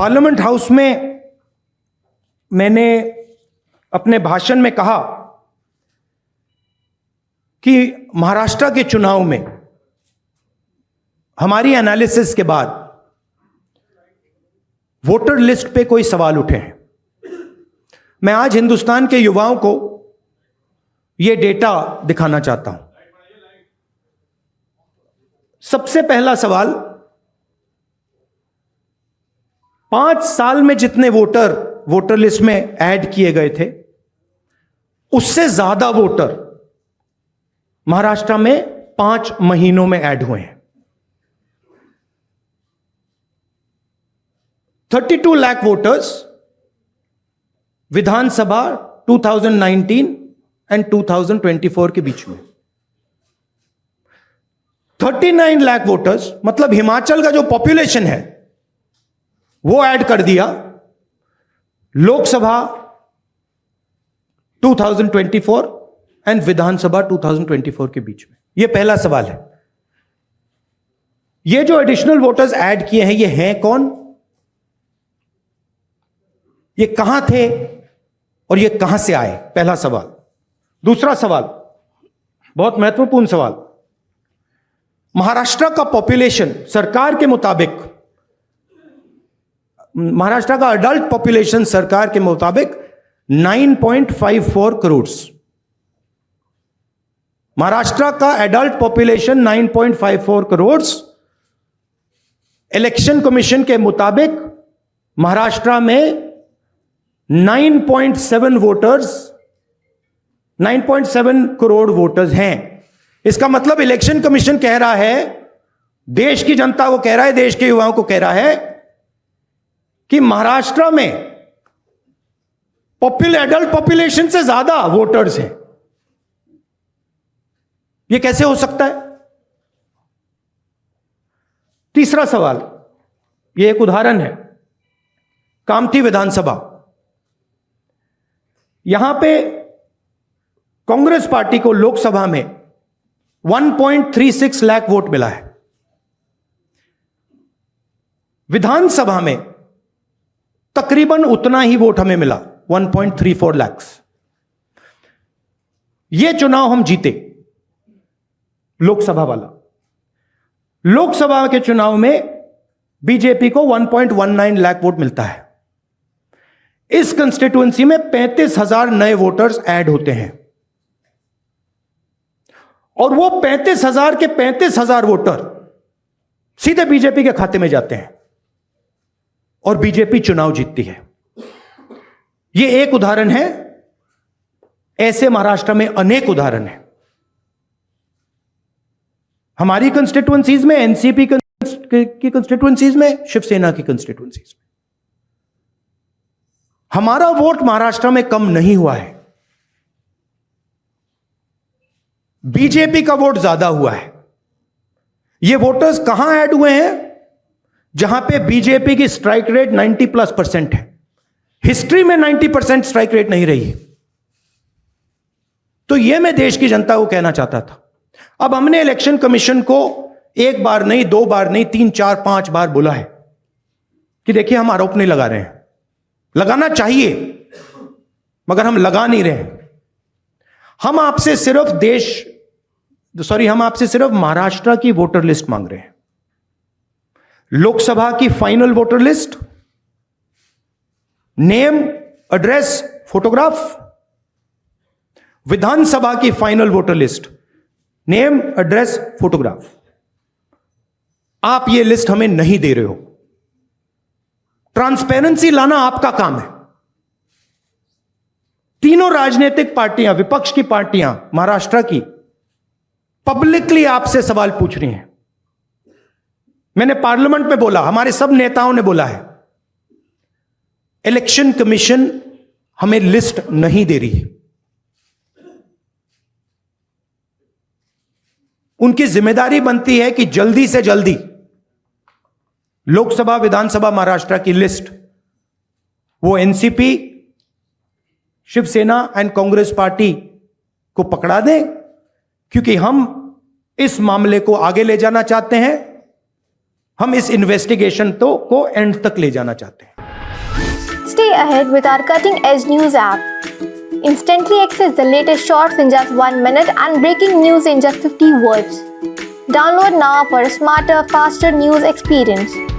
Parliament house में मैंने अपने भाषण में कहा कि महाराष्ट्र के चुनाव में हमारी एनालिसिस के बाद वोटर लिस्ट पे कोई सवाल उठे हैं। मैं आज हिंदुस्तान के युवाओं को यह डेटा दिखाना चाहता हूं। सबसे पहला सवाल, 5 साल में जितने वोटर लिस्ट में ऐड किए गए थे उससे ज्यादा वोटर महाराष्ट्र में 5 महीनों में ऐड हुए हैं। 32 लाख वोटर्स विधानसभा 2019 एंड 2024 के बीच में। 39 लाख वोटर्स मतलब हिमाचल का जो पॉपुलेशन है वो ऐड कर दिया लोकसभा 2024 एंड विधानसभा 2024 के बीच में। यह पहला सवाल है। ये जो एडिशनल वोटर्स ऐड किए हैं ये हैं कौन, ये कहां थे और ये कहां से आए, पहला सवाल। दूसरा सवाल, बहुत महत्वपूर्ण सवाल, महाराष्ट्र का पॉपुलेशन सरकार के मुताबिक, महाराष्ट्र का अडल्ट पॉपुलेशन सरकार के मुताबिक 9.54 करोड़। महाराष्ट्र का adult population 9.54 crore. Election commission के मुताबिक महाराष्ट्र में 9.7 करोड़ वोटर्स हैं। इसका मतलब इलेक्शन कमीशन कह रहा है, देश की जनता को कह रहा है, देश के युवाओं को कह रहा है कि महाराष्ट्र में एडल्ट पॉपुलेशन से ज्यादा वोटर्स हैं। यह कैसे हो सकता है? तीसरा सवाल, यह एक उदाहरण है, कामठी विधानसभा। यहां पे कांग्रेस पार्टी को लोकसभा में 1.36 लाख वोट मिला है। विधानसभा में तकरीबन उतना ही वोट हमें मिला, 1.34 लाख। यह चुनाव हम जीते, लोकसभा वाला। लोकसभा के चुनाव में बीजेपी को 1.19 लाख वोट मिलता है। इस कंस्टिट्यूएंसी में 35,000 नए वोटर्स ऐड होते हैं और वो 35,000 के 35,000 वोटर सीधे बीजेपी के खाते में जाते हैं और बीजेपी चुनाव जीतती है। यह एक उदाहरण है, ऐसे महाराष्ट्र में अनेक उदाहरण हैं। हमारी कंस्टिट्यूएंसीज में, एनसीपी की कंस्टिट्यूएंसीज में, शिवसेना की कंस्टिट्यूएंसीज में। हमारा वोट महाराष्ट्र में कम नहीं हुआ है, बीजेपी का वोट ज्यादा हुआ है। ये वोटर्स कहां ऐड हुए हैं? जहां पे बीजेपी की स्ट्राइक रेट 90+% है। हिस्ट्री में 90% स्ट्राइक रेट नहीं रही है। तो यह मैं देश की जनता को कहना चाहता था। अब हमने इलेक्शन कमीशन को 1 बार नहीं, 2 बार नहीं, 3, 4, 5 बार बोला है कि देखिए हम आरोप नहीं लगा रहे हैं, लगाना चाहिए मगर हम लगा नहीं रहे हैं। हम आपसे सिर्फ महाराष्ट्र की वोटर लिस्ट मांग रहे हैं। लोकसभा की final voter list, name, address, photograph. Vidhan Sabha की final voter list, name, address, photograph. आप ये लिस्ट हमें नहीं दे रहे हो। ट्रांसपेरेंसी लाना आपका काम है। तीनों राजनीतिक पार्टियां, विपक्ष की पार्टियां महाराष्ट्र की, पब्लिकली आपसे सवाल पूछ रही हैं। मैंने पार्लियामेंट में बोला, हमारे सब नेताओं ने बोला है, इलेक्शन कमीशन हमें लिस्ट नहीं दे रही है। उनकी जिम्मेदारी बनती है कि जल्दी से जल्दी लोकसभा, विधानसभा महाराष्ट्र की लिस्ट वो NCP, Shiv Sena and Congress party को पकड़ा दें, क्योंकि हम इस मामले को आगे ले जाना चाहते हैं। हम इस इन्वेस्टिगेशन को एंड तक ले जाना चाहते हैं। Stay ahead with our cutting-edge news app. Instantly access the latest shorts in just 1 minute and breaking news in just 50 words. Download now for a smarter, faster news experience.